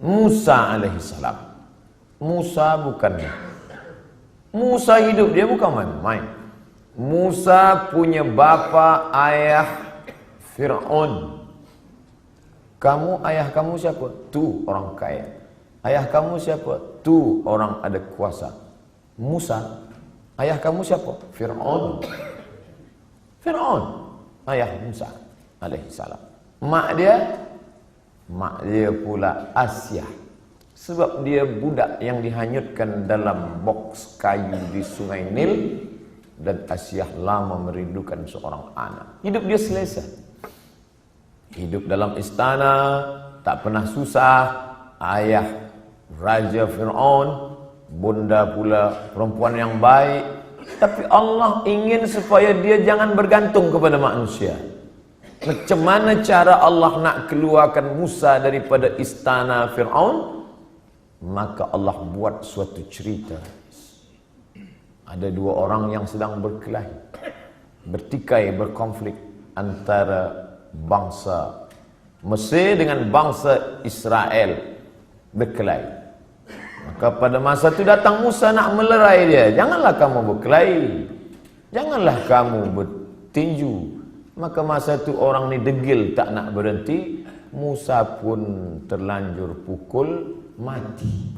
Musa alaihissalam. Musa hidup dia bukan main-main. Musa punya bapa ayah Fir'aun. Ayah kamu siapa? Tu orang kaya. Ayah kamu siapa? Tu orang ada kuasa. Musa, ayah kamu siapa? Fir'aun. Ayah Musa alaihissalam. Mak dia pula Asyah. Sebab dia budak yang dihanyutkan dalam boks kayu di Sungai Nil. Dan Asyah lama merindukan seorang anak. Hidup dia selesa. Hidup dalam istana, tak pernah susah. Ayah Raja Fir'aun, bunda pula perempuan yang baik. Tapi Allah ingin supaya dia jangan bergantung kepada manusia. Macam mana cara Allah nak keluarkan Musa daripada istana Fir'aun? Maka Allah buat suatu cerita. Ada dua orang yang sedang berkelahi, bertikai, berkonflik antara bangsa Mesir dengan bangsa Israel, berkelahi. Maka pada masa itu datang Musa nak melerai dia. Janganlah kamu berkelahi, janganlah kamu bertinju. Maka masa itu orang ni degil tak nak berhenti. Musa pun terlanjur pukul, mati.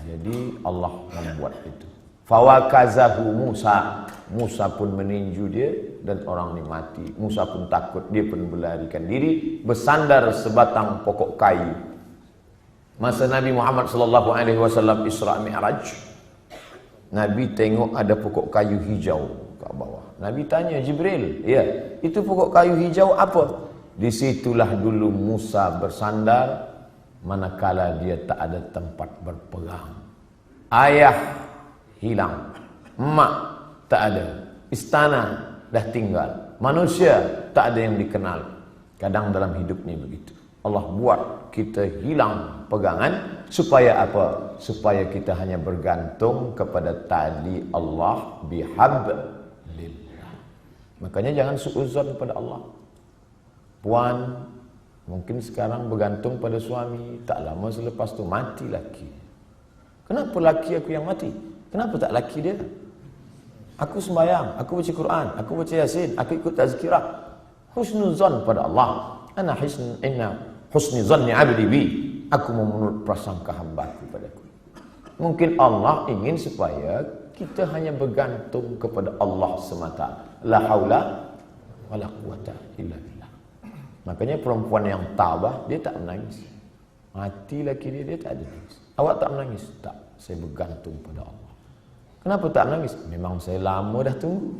Jadi Allah membuat itu. Fawakazahu Musa. Musa pun meninju dia dan orang ni mati. Musa pun takut, dia pun berlarikan diri, bersandar sebatang pokok kayu. Masa Nabi Muhammad SAW Isra Mi'raj, Nabi tengok ada pokok kayu hijau kat bawah. Nabi tanya Jibril, ya, itu pokok kayu hijau apa? Disitulah dulu Musa bersandar, manakala dia tak ada tempat berpegang. Ayah hilang, mak tak ada, istana dah tinggal, manusia tak ada yang dikenal. Kadang dalam hidup ni begitu. Allah buat kita hilang pegangan. Supaya apa? Supaya kita hanya bergantung kepada tali Allah bihablillah. Makanya jangan suuzon pada Allah. Puan mungkin sekarang bergantung pada suami, tak lama selepas tu mati laki. Kenapa laki aku yang mati? Kenapa tak laki dia? Aku sembahyang, aku baca Quran, aku baca Yasin, aku ikut tazkirah. Husnuzan pada Allah. Inna husni zanni abdi bi. Aku menurut prasangka hamba-Ku padaku. Mungkin Allah ingin supaya kita hanya bergantung kepada Allah semata. La haula wala quwata illa billah. Makanya perempuan yang tabah, dia tak menangis. Mati laki dia tak ada nangis. Awak tak menangis? Tak, saya bergantung pada Allah. Kenapa tak menangis? Memang saya lama dah tunggu.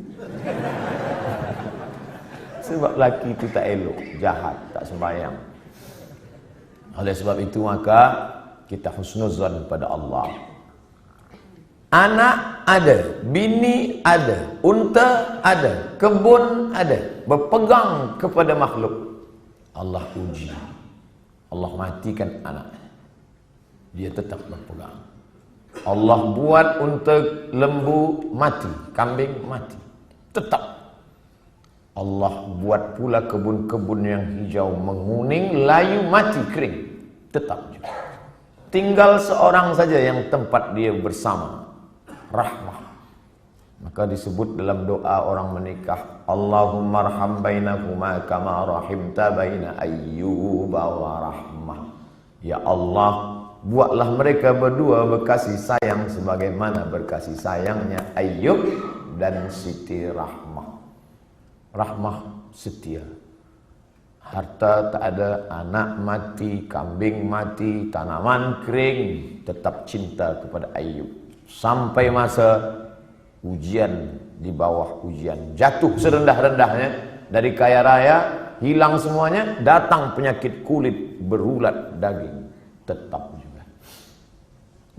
Sebab laki itu tak elok, jahat, tak sembahyang. Oleh sebab itu maka kita husnuzan pada Allah. Anak ada, bini ada, unta ada, kebun ada, berpegang kepada makhluk. Allah uji. Allah matikan anak, dia tetap berpegang. Allah buat unta, lembu mati, kambing mati, tetap. Allah buat pula kebun-kebun yang hijau menguning, layu mati, kering, tetap juga. Tinggal seorang saja yang tempat dia bersama, rahmah. Maka disebut dalam doa orang menikah, Allahumma arham bainakuma kama rahimta baina Ayyuba wa rahmah. Ya Allah, buatlah mereka berdua berkasih sayang sebagaimana berkasih sayangnya Ayyub dan Siti Rahmah. Rahmah setia. Harta tak ada, anak mati, kambing mati, tanaman kering, tetap cinta kepada Ayyub. Sampai masa ujian, di bawah ujian, jatuh serendah-rendahnya dari kaya raya, hilang semuanya, datang penyakit kulit, berulat daging. tetap juga.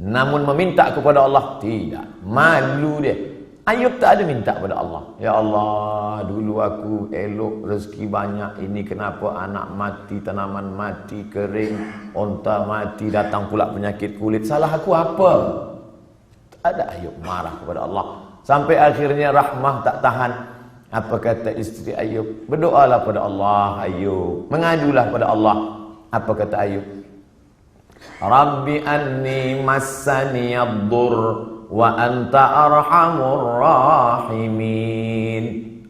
Namun meminta kepada Allah tidak, malu dia. Ayub tak ada minta pada Allah, ya Allah, dulu aku elok rezeki banyak, ini kenapa anak mati, tanaman mati, kering, onta mati, datang pula penyakit kulit, salah aku apa? Tak ada Ayub marah kepada Allah. Sampai akhirnya Rahmah tak tahan. Apa kata isteri Ayub? Berdoalah pada Allah Ayub, mengadulah pada Allah. Apa kata Ayub? Rabbi anni massani ad-dur wa anta arhamur rahimin.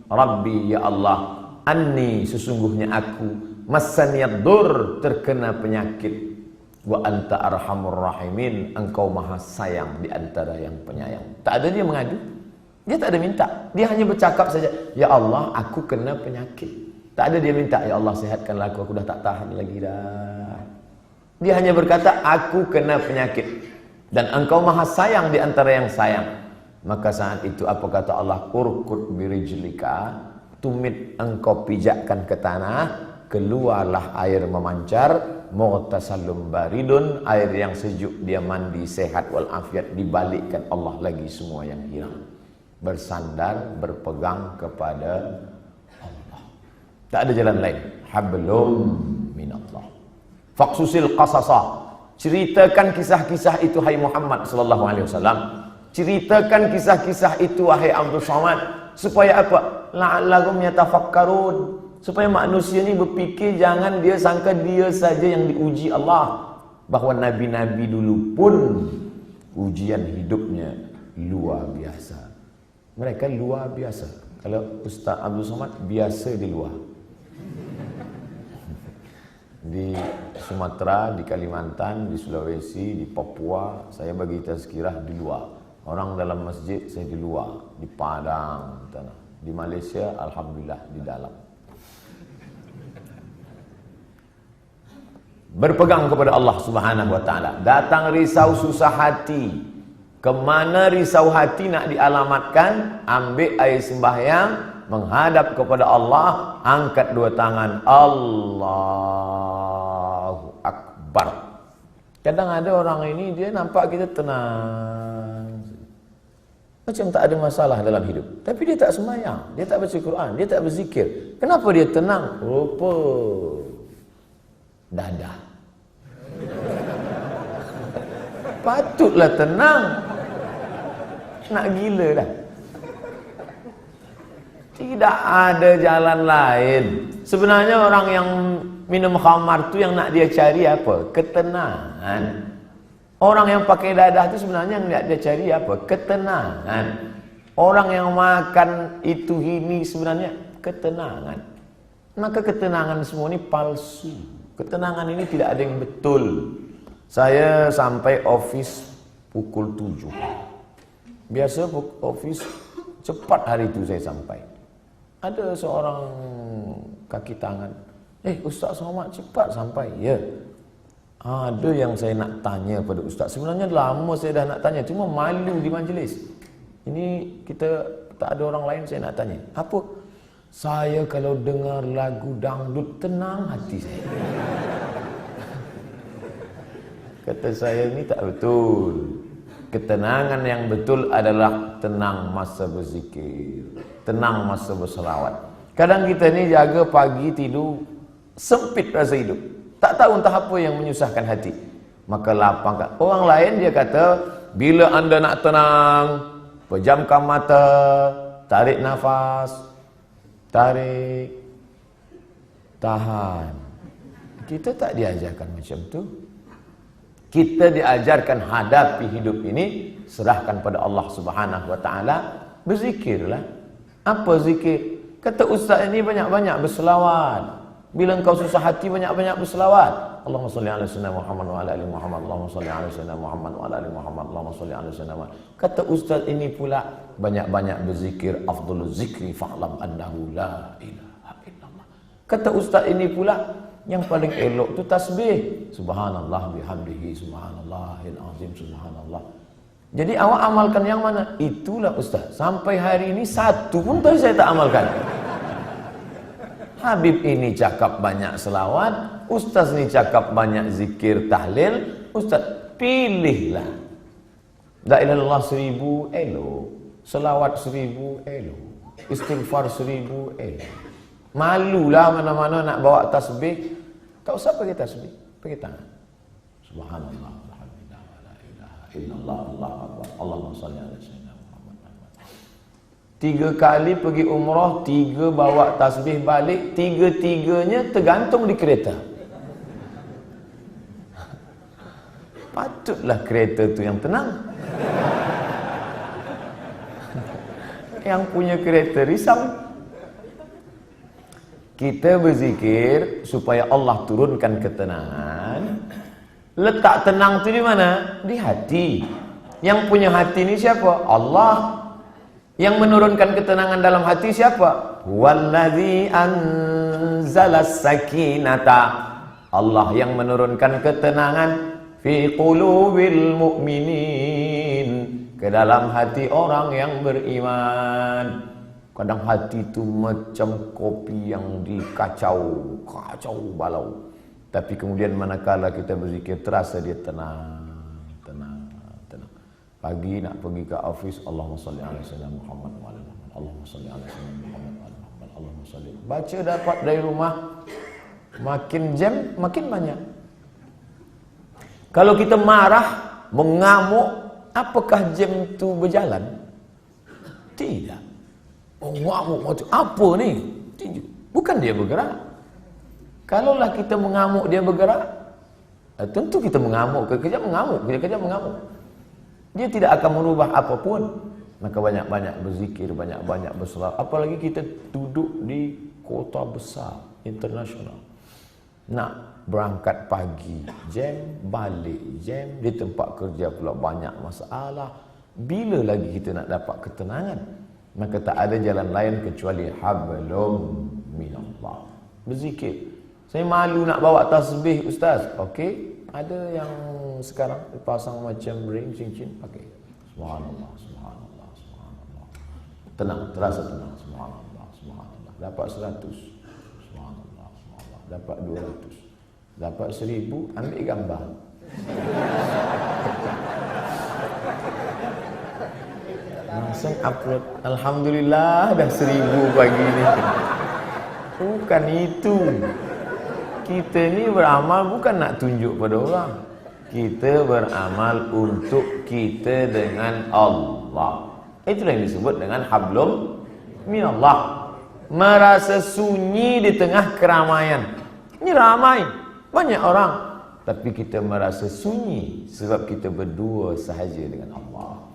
Rabbi, ya Allah, anni, sesungguhnya aku, massani ad-dur, terkena penyakit, wa anta arhamur rahimin, engkau maha sayang di antara yang penyayang. Tak ada dia mengadu, dia tak ada minta, dia hanya bercakap saja, ya Allah, aku kena penyakit. Tak ada dia minta, ya Allah, sihatkanlah aku dah tak tahan lagi dah. Dia hanya berkata, aku kena penyakit dan engkau maha sayang di antara yang sayang. Maka saat itu apa kata Allah? Urkut birijlika, tumit engkau pijakkan ke tanah, keluarlah air memancar, mughtasalum baridun, air yang sejuk, dia mandi sehat walafiat, dibalikkan Allah lagi semua yang hilang. Bersandar, berpegang kepada Allah. Tak ada jalan lain. Hablum minallah. Faqsusil qasasah, ceritakan kisah-kisah itu hai Muhammad sallallahu alaihi wasallam. Ceritakan kisah-kisah itu wahai Abdul Somad, supaya apa? La'allahum yatafakkarun, supaya manusia ni berfikir, jangan dia sangka dia saja yang diuji Allah, bahawa nabi-nabi dulu pun ujian hidupnya luar biasa. Mereka luar biasa. Kalau Ustaz Abdul Somad biasa di luar. Di Sumatera, di Kalimantan, di Sulawesi, di Papua, saya bagi tazkirah di luar. Orang dalam masjid, saya di luar. Di Padang, di Malaysia, alhamdulillah di dalam. Berpegang kepada Allah Subhanahu wa taala. Datang risau susah hati. Kemana risau hati nak dialamatkan? Ambil air sembahyang, menghadap kepada Allah, angkat dua tangan, Allahu Akbar. Kadang ada orang ini, dia nampak kita tenang, macam tak ada masalah dalam hidup, tapi dia tak sembahyang, dia tak baca Quran, dia tak berzikir. Kenapa dia tenang? Rupa dadah. Patutlah tenang, nak gila dah. Tidak ada jalan lain. Sebenarnya orang yang minum khamar tu yang nak dia cari apa? Ketenangan. Orang yang pakai dadah tu sebenarnya yang nak dia cari apa? Ketenangan. Orang yang makan itu ini sebenarnya ketenangan. Maka ketenangan semua ini palsu. Ketenangan ini tidak ada yang betul. Saya sampai office pukul 7. Biasa office cepat hari itu saya sampai. Ada seorang kaki tangan, Ustaz Somad cepat sampai. Ya, ada yang saya nak tanya pada Ustaz. Sebenarnya lama saya dah nak tanya, cuma malu di majlis. Ini kita tak ada orang lain, saya nak tanya. Apa? Saya kalau dengar lagu dangdut tenang hati saya. Kata saya, ini tak betul. Ketenangan yang betul adalah tenang masa berzikir, tenang masa berselawat. Kadang kita ni jaga pagi tidur, sempit rasa hidup, tak tahu entah apa yang menyusahkan hati, maka lapangkan. Orang lain dia kata, bila anda nak tenang, pejamkan mata, tarik nafas, tarik, tahan. Kita tak diajarkan macam tu. Kita diajarkan hadapi hidup ini, serahkan pada Allah Subhanahu wa taala, berzikirlah. Apa zikir? Kata ustaz ini banyak-banyak berselawat. Bila engkau susah hati, banyak-banyak berselawat. Allahumma salli ala sayyidina Muhammad wa ala ali Muhammad. Allahumma salli ala sayyidina Muhammad wa ala ali Muhammad. Allahumma salli ala sayyidina Muhammad. Kata ustaz ini pula, banyak-banyak berzikir. Afdhalul zikri fa'lam annahu la ilaha illallah. Kata ustaz ini pula, yang paling elok tu tasbih. Subhanallah bihamdihi, subhanallahil azim, subhanallah. Jadi awak amalkan yang mana? Itulah ustaz. Sampai hari ini satu pun saya tak amalkan. Habib ini cakap banyak selawat, ustaz ini cakap banyak zikir tahlil, ustaz pilihlah. La ilaha illallah 1000 elok, selawat 1000 elok, istighfar 1000 elok. Malulah mana-mana nak bawa tasbih, tak usah pakai tasbih, pakai tangan. Subhanallah, alhamdulillah, la ilaha illallah, Allahu akbar, Allahumma shalli ala sayyidina Muhammad. 3 kali pergi umrah, 3 bawa tasbih balik, 3-3-nya tergantung di kereta. Patutlah kereta tu yang tenang. Yang punya kereta risau. Kita berzikir supaya Allah turunkan ketenangan. Letak tenang tu di mana? Di hati. Yang punya hati ni siapa? Allah. Yang menurunkan ketenangan dalam hati siapa? Wallazi anzalas sakinata. Allah yang menurunkan ketenangan fi qulubil mu'minin, ke dalam hati orang yang beriman. Kadang hati itu macam kopi yang dikacau, kacau balau. Tapi kemudian manakala kita berzikir, terasa dia tenang. Pagi nak pergi ke office, Allahumma salli ala sayyidina Muhammad wa ala Muhammad, Allahumma salli ala sayyidina Muhammad wa ala Muhammad, Allahumma salli. Baca dapat dari rumah, makin jam makin banyak. Kalau kita marah, mengamuk, apakah jam itu berjalan? Tidak. Mengamuk macam apa ni? Tidak. Bukan dia bergerak. Kalaulah kita mengamuk dia bergerak, tentu kita mengamuk, kekejap mengamuk, kekejap mengamuk. Dia tidak akan merubah apapun. Maka banyak-banyak berzikir, banyak-banyak berselawat. Apalagi kita duduk di kota besar, internasional. Nak berangkat pagi, jam, balik jam, di tempat kerja pula banyak masalah. Bila lagi kita nak dapat ketenangan? Maka tak ada jalan lain kecuali hablum minallah. Berzikir. Saya malu nak bawa tasbih, ustaz. Okey, ada yang sekarang pasang macam ring cincin, pakai. Subhanallah, subhanallah, subhanallah. Tenang, terasa tenang. Subhanallah, subhanallah. Dapat 100. Subhanallah, subhanallah. Dapat 200. Dapat 1000, ambil gambar. Langsung upload. Alhamdulillah dah 1000 pagi ni. Bukan itu. Kita ni beramal bukan nak tunjuk pada orang. Kita beramal untuk kita dengan Allah. Itulah yang disebut dengan hablum minallah. Merasa sunyi di tengah keramaian. Ini ramai, banyak orang, tapi kita merasa sunyi sebab kita berdua sahaja dengan Allah.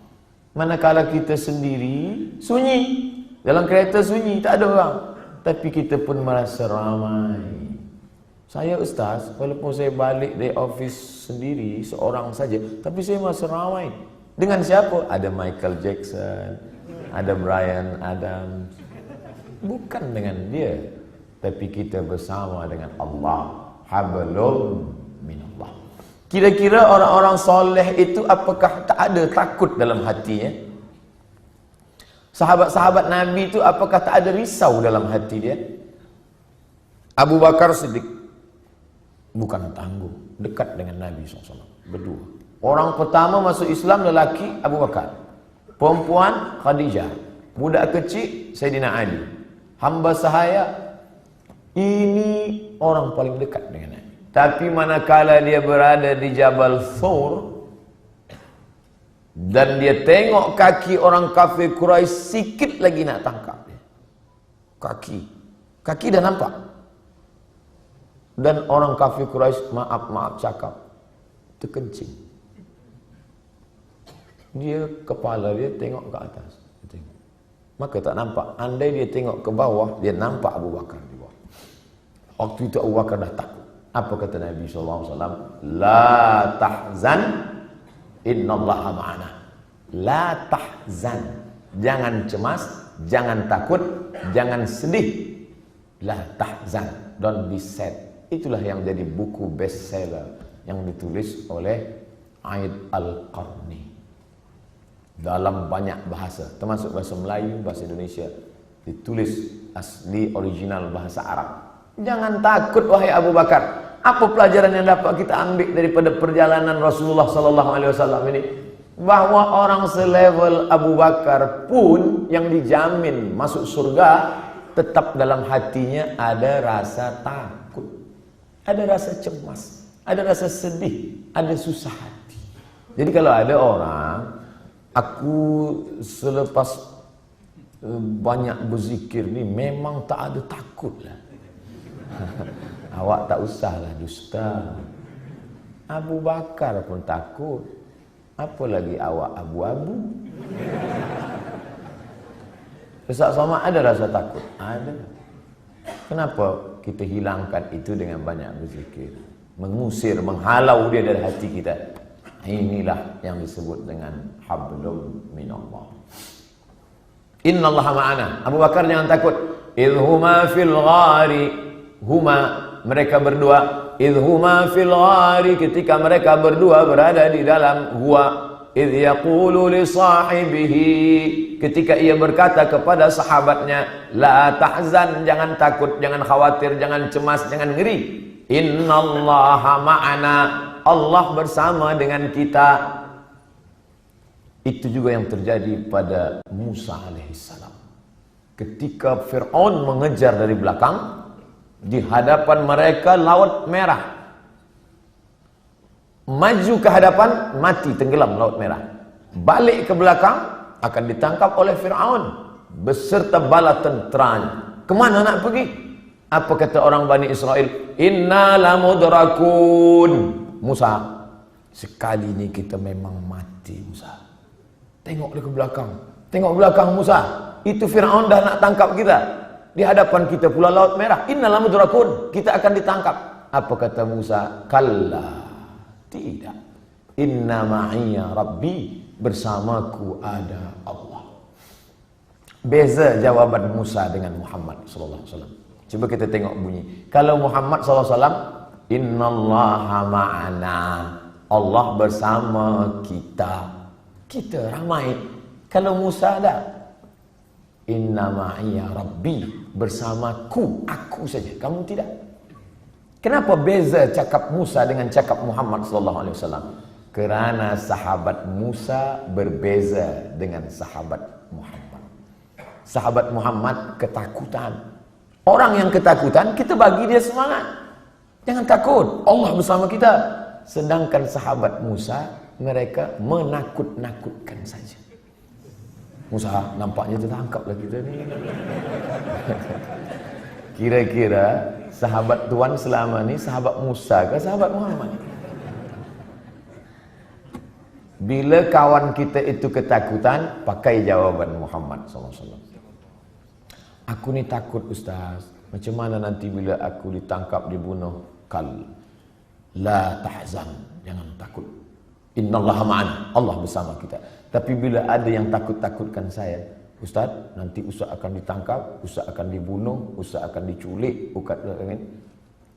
Manakala kita sendiri, sunyi. Dalam kereta sunyi, tak ada orang, tapi kita pun merasa ramai. Saya ustaz, walaupun saya balik dari office sendiri, seorang saja, tapi saya merasa ramai. Dengan siapa? Ada Michael Jackson, ada Bryan Adams. Bukan dengan dia, tapi kita bersama dengan Allah. Hablum minallah. Kira-kira orang-orang soleh itu apakah tak ada takut dalam hatinya? Sahabat-sahabat Nabi itu apakah tak ada risau dalam hati dia? Abu Bakar Siddiq bukan tangguh, dekat dengan Nabi SAW, berdua. Orang pertama masuk Islam lelaki Abu Bakar, perempuan Khadijah, budak kecil Sayyidina Ali, hamba sahaya. Ini orang paling dekat dengan Nabi. Tapi manakala dia berada di Jabal Thur dan dia tengok kaki orang kafir Quraisy, sikit lagi nak tangkap dia. Kaki dah nampak. Dan orang kafir Quraisy maaf cakap, terkencing. Dia kepala dia tengok ke atas, tengok. Maka tak nampak. Andai dia tengok ke bawah, dia nampak Abu Bakar di bawah. Waktu itu Abu Bakar dah takut. Apa kata Nabi SAW? La tahzan, innallaha ma'ana. La tahzan. Jangan cemas, jangan takut, jangan sedih. La tahzan. Don't be sad. Itulah yang jadi buku bestseller yang ditulis oleh Aid Al-Qarni dalam banyak bahasa, termasuk bahasa Melayu, bahasa Indonesia. Ditulis asli original bahasa Arab. Jangan takut wahai Abu Bakar. Apa pelajaran yang dapat kita ambil daripada perjalanan Rasulullah sallallahu alaihi wasallam ini? Bahwa orang selevel Abu Bakar pun yang dijamin masuk surga, tetap dalam hatinya ada rasa takut, ada rasa cemas, ada rasa sedih, ada susah hati. Jadi kalau ada orang, aku selepas banyak berzikir ni memang tak ada takut lah. Awak tak usahlah dusta. Abu Bakar pun takut, apalagi awak abu-abu. Ustaz Somad ada rasa takut? Ada. Kenapa kita hilangkan itu dengan banyak berzikir? Mengusir, menghalau dia dari hati kita. Inilah yang disebut dengan hablum minallah. Innallaha ma'ana. Abu Bakar jangan takut. Idhuma fil ghari. Huma, mereka berdua. Idhuma fil ghari, ketika mereka berdua berada di dalam gua. Idh yaqulu li sahibihi, ketika ia berkata kepada sahabatnya, la tahzan, jangan takut, jangan khawatir, jangan cemas, jangan ngeri. Innallaha ma'ana, Allah bersama dengan kita. Itu juga yang terjadi pada Musa alaihissalam. Ketika Fir'aun mengejar dari belakang, di hadapan mereka laut merah. Maju ke hadapan, mati tenggelam laut merah. Balik ke belakang, akan ditangkap oleh Fir'aun beserta bala tenteranya. Kemana nak pergi? Apa kata orang Bani Israel? Inna lamudrakun. Musa, sekali ini kita memang mati Musa. Tengok ke belakang. Tengok belakang Musa. Itu Fir'aun dah nak tangkap kita. Di hadapan kita pula laut merah. Inna lamudrakun. Kita akan ditangkap. Apa kata Musa? Kalla. Tidak. Inna ma'iya Rabbi. Bersamaku ada Allah. Beza jawaban Musa dengan Muhammad sallallahu alaihi wasallam. Cuba kita tengok bunyi. Kalau Muhammad sallallahu alaihi wasallam, innallaha ma'ana. Allah bersama kita. Kita ramai. Kalau Musa ada, inna ma'iya Rabbi. Bersamaku, aku saja, kamu tidak. Kenapa beza cakap Musa dengan cakap Muhammad sallallahu alaihi wasallam? Kerana sahabat Musa berbeza dengan sahabat Muhammad. Sahabat Muhammad ketakutan. Orang yang ketakutan, kita bagi dia semangat. Jangan takut, Allah bersama kita. Sedangkan sahabat Musa, mereka menakut-nakutkan saja. Musa, nampaknya tertangkap lah kita ni. Kira-kira sahabat Tuhan selama ni sahabat Musa ke sahabat Muhammad? Bila kawan kita itu ketakutan, pakai jawaban Muhammad SAW. Aku ni takut Ustaz. Macam mana nanti bila aku ditangkap, dibunuh? Kal, la tahzan, jangan takut. Innallaha ma'ana, Allah bersama kita. Tapi bila ada yang takut-takutkan saya, Ustaz, nanti Ustaz akan ditangkap, Ustaz akan dibunuh, Ustaz akan diculik,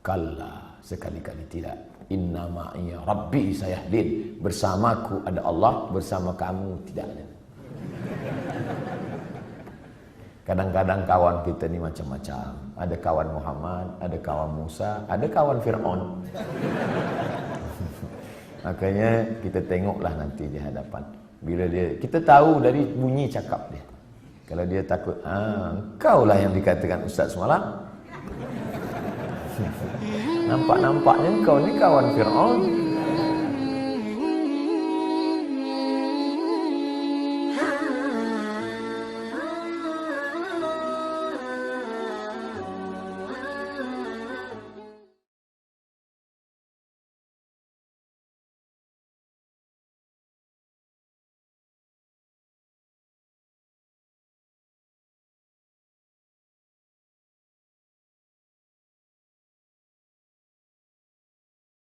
kalla, sekali-kali tidak. Inna ma'iya Rabbi sayahdin. Bersamaku ada Allah, bersama kamu tidak ada. Kadang-kadang kawan kita ni macam-macam. Ada kawan Muhammad, ada kawan Musa, ada kawan Fir'aun. Makanya kita tengoklah nanti di hadapan. Bila dia, kita tahu dari bunyi cakap dia. Kalau dia takut, engkau lah yang dikatakan Ustaz semalam. Nampak-nampaknya engkau ni kawan Fir'aun.